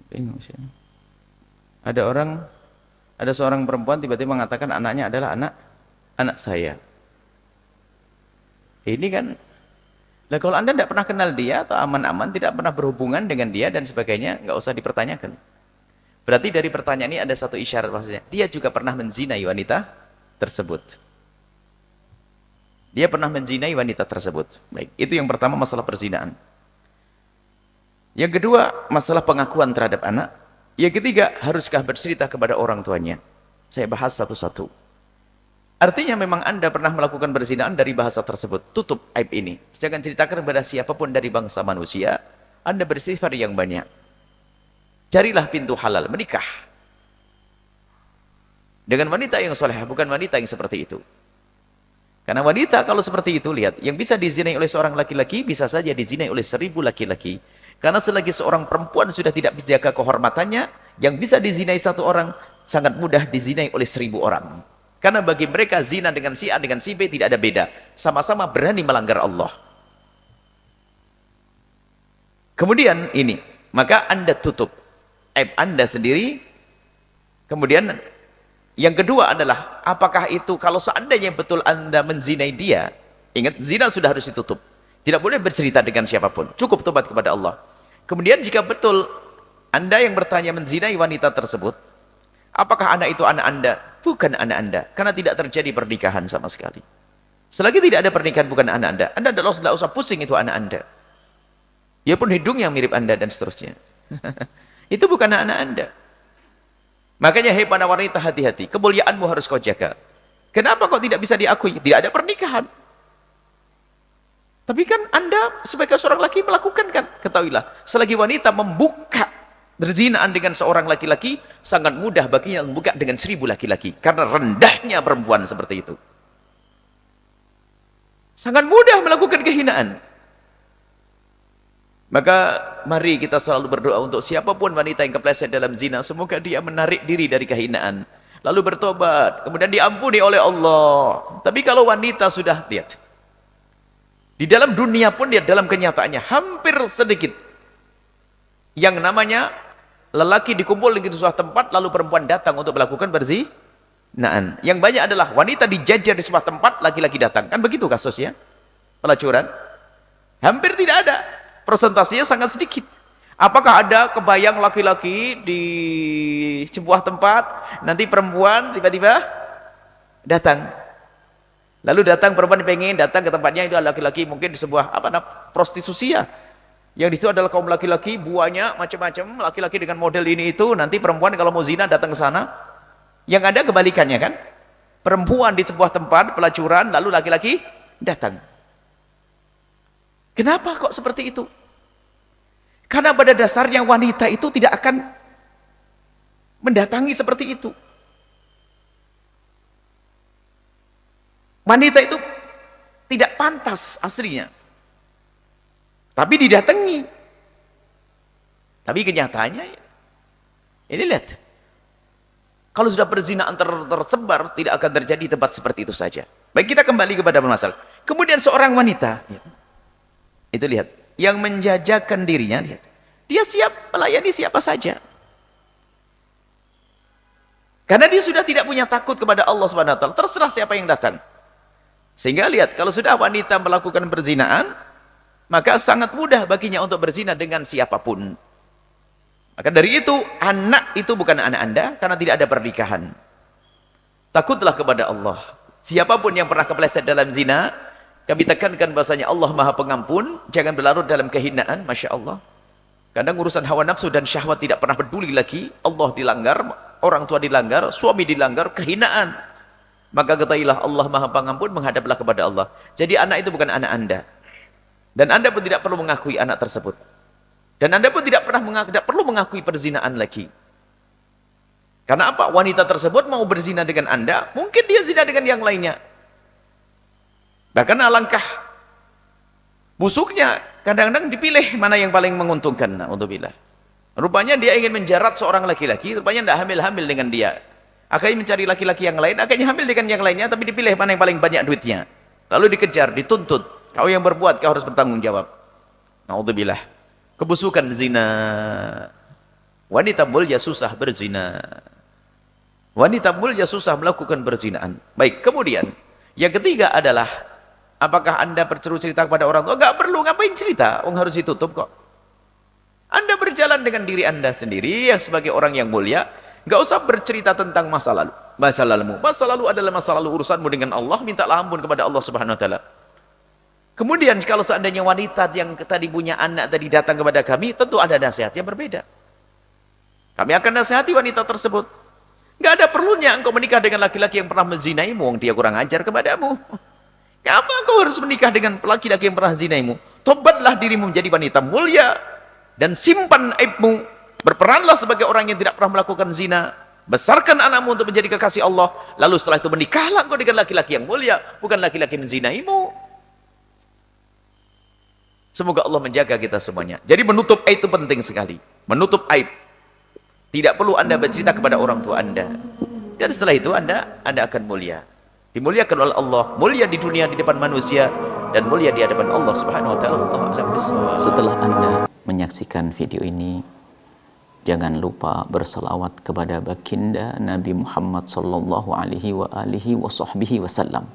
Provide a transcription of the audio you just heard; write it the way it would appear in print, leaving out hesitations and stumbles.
Bingung sih. Ada orang, ada seorang perempuan tiba-tiba mengatakan anaknya adalah anak saya. Ini kan, lah kalau Anda tidak pernah kenal dia atau aman-aman, tidak pernah berhubungan dengan dia dan sebagainya, nggak usah dipertanyakan. Berarti dari pertanyaan ini ada satu isyarat maksudnya. Dia juga pernah menzinai wanita tersebut. Dia pernah menzinai wanita tersebut. Baik, itu yang pertama masalah perzinaan. Yang kedua, masalah pengakuan terhadap anak. Yang ketiga, haruskah bercerita kepada orang tuanya? Saya bahas satu-satu. Artinya memang Anda pernah melakukan perzinaan dari bahasa tersebut. Tutup aib ini. Jangan ceritakan kepada siapapun dari bangsa manusia. Anda beristighfar yang banyak. Carilah pintu halal, menikah. Dengan wanita yang soleh, bukan wanita yang seperti itu. Karena wanita kalau seperti itu, lihat, yang bisa dizinai oleh seorang laki-laki, bisa saja dizinai oleh 1000 laki-laki. Karena selagi seorang perempuan sudah tidak menjaga kehormatannya, yang bisa dizinai satu orang, sangat mudah dizinai oleh 1000 orang. Karena bagi mereka zina dengan si A dengan si B tidak ada beda. Sama-sama berani melanggar Allah. Kemudian ini, maka Anda tutup aib Anda sendiri. Kemudian yang kedua adalah, apakah itu kalau seandainya betul Anda menzinai dia, ingat zina sudah harus ditutup. Tidak boleh bercerita dengan siapapun. Cukup tobat kepada Allah. Kemudian jika betul Anda yang bertanya menzinai wanita tersebut, apakah anak itu anak Anda? Bukan anak Anda. Karena tidak terjadi pernikahan sama sekali. Selagi tidak ada pernikahan bukan anak Anda tidak usah pusing itu anak Anda. Ya pun hidung yang mirip Anda dan seterusnya. Itu bukan anak Anda. Makanya hai para wanita, hati-hati. Kemuliaanmu harus kau jaga. Kenapa kok tidak bisa diakui? Tidak ada pernikahan. Tapi kan Anda sebagai seorang laki melakukan kan? Ketahuilah, selagi wanita membuka berzinaan dengan seorang laki-laki, sangat mudah baginya membuka dengan 1000 laki-laki. Karena rendahnya perempuan seperti itu. Sangat mudah melakukan kehinaan. Maka mari kita selalu berdoa untuk siapapun wanita yang kepleset dalam zina, semoga dia menarik diri dari kehinaan. Lalu bertobat, kemudian diampuni oleh Allah. Tapi kalau wanita sudah, lihat, di dalam dunia pun dia dalam kenyataannya hampir sedikit yang namanya lelaki dikumpul di sebuah tempat lalu perempuan datang untuk melakukan perzinaan. Yang banyak adalah wanita dijajar di sebuah tempat, laki-laki datang. Kan begitu kasusnya? Pelacuran. Hampir tidak ada. Presentasinya sangat sedikit. Apakah ada kebayang laki-laki di sebuah tempat, nanti perempuan tiba-tiba datang. Lalu datang perempuan pengen datang ke tempatnya, itu laki-laki mungkin di sebuah prostitusi ya. Yang di situ adalah kaum laki-laki, buahnya macam-macam, laki-laki dengan model ini itu, nanti perempuan kalau mau zina datang ke sana. Yang ada kebalikannya kan? Perempuan di sebuah tempat pelacuran, lalu laki-laki datang. Kenapa kok seperti itu? Karena pada dasarnya wanita itu tidak akan mendatangi seperti itu. Wanita itu tidak pantas aslinya. Tapi didatangi. Tapi kenyataannya, ini lihat. Kalau sudah perzinaan tersebar, tidak akan terjadi tempat seperti itu saja. Baik, kita kembali kepada masalah. Kemudian seorang wanita, itu lihat, yang menjajakan dirinya, lihat, dia siap melayani siapa saja. Karena dia sudah tidak punya takut kepada Allah Subhanahu wa taala, terserah siapa yang datang. Sehingga lihat, kalau sudah wanita melakukan perzinaan, maka sangat mudah baginya untuk berzina dengan siapapun. Maka dari itu, anak itu bukan anak Anda, karena tidak ada pernikahan. Takutlah kepada Allah. Siapapun yang pernah kepleset dalam zina, kami tekankan bahasanya Allah Maha Pengampun, jangan berlarut dalam kehinaan, Masya Allah. Kadang urusan hawa nafsu dan syahwat tidak pernah peduli lagi, Allah dilanggar, orang tua dilanggar, suami dilanggar, kehinaan. Maka ketahuilah Allah Maha Pengampun, menghadaplah kepada Allah. Jadi anak itu bukan anak Anda. Dan Anda pun tidak perlu mengakui anak tersebut. Dan Anda pun tidak perlu mengakui perzinaan lagi. Karena apa? Wanita tersebut mau berzina dengan Anda, mungkin dia zina dengan yang lainnya. Bahkan alangkah busuknya, kadang-kadang dipilih mana yang paling menguntungkan. Na'udzubillah. Rupanya dia ingin menjarat seorang laki-laki, rupanya tidak hamil-hamil dengan dia. Akhirnya mencari laki-laki yang lain, akhirnya hamil dengan yang lainnya, tapi dipilih mana yang paling banyak duitnya. Lalu dikejar, dituntut. Kau yang berbuat, kau harus bertanggung jawab. Na'udzubillah. Kebusukan zina. Wanita mulia susah berzina. Wanita mulia susah melakukan perzinaan. Baik, kemudian yang ketiga adalah apakah Anda bercerita kepada orang tua? Enggak perlu, ngapain cerita? Harus ditutup kok. Anda berjalan dengan diri Anda sendiri yang sebagai orang yang mulia, enggak usah bercerita tentang masa lalu. Masa lalumu. Masa lalu adalah masa lalu urusanmu dengan Allah, mintalah ampun kepada Allah Subhanahu wa taala. Kemudian kalau seandainya wanita yang tadi punya anak tadi datang kepada kami, tentu ada nasihat yang berbeda. Kami akan nasihati wanita tersebut. Enggak ada perlunya engkau menikah dengan laki-laki yang pernah menzinaimu, dia kurang ajar kepadamu. Kenapa engkau harus menikah dengan laki-laki yang pernah zinaimu? Tobatlah dirimu menjadi wanita mulia dan simpan aibmu. Berperanlah sebagai orang yang tidak pernah melakukan zina. Besarkan anakmu untuk menjadi kekasih Allah. Lalu setelah itu menikahlah engkau dengan laki-laki yang mulia, bukan laki-laki menzinaimu. Semoga Allah menjaga kita semuanya. Jadi menutup aib itu penting sekali. Menutup aib. Tidak perlu Anda bercerita kepada orang tua Anda. Dan setelah itu Anda akan mulia. Dimuliakan oleh Allah, mulia di dunia di depan manusia dan mulia di hadapan Allah Subhanahu wa taala. Setelah Anda menyaksikan video ini, jangan lupa berselawat kepada baginda Nabi Muhammad sallallahu alaihi wa alihi wasallam.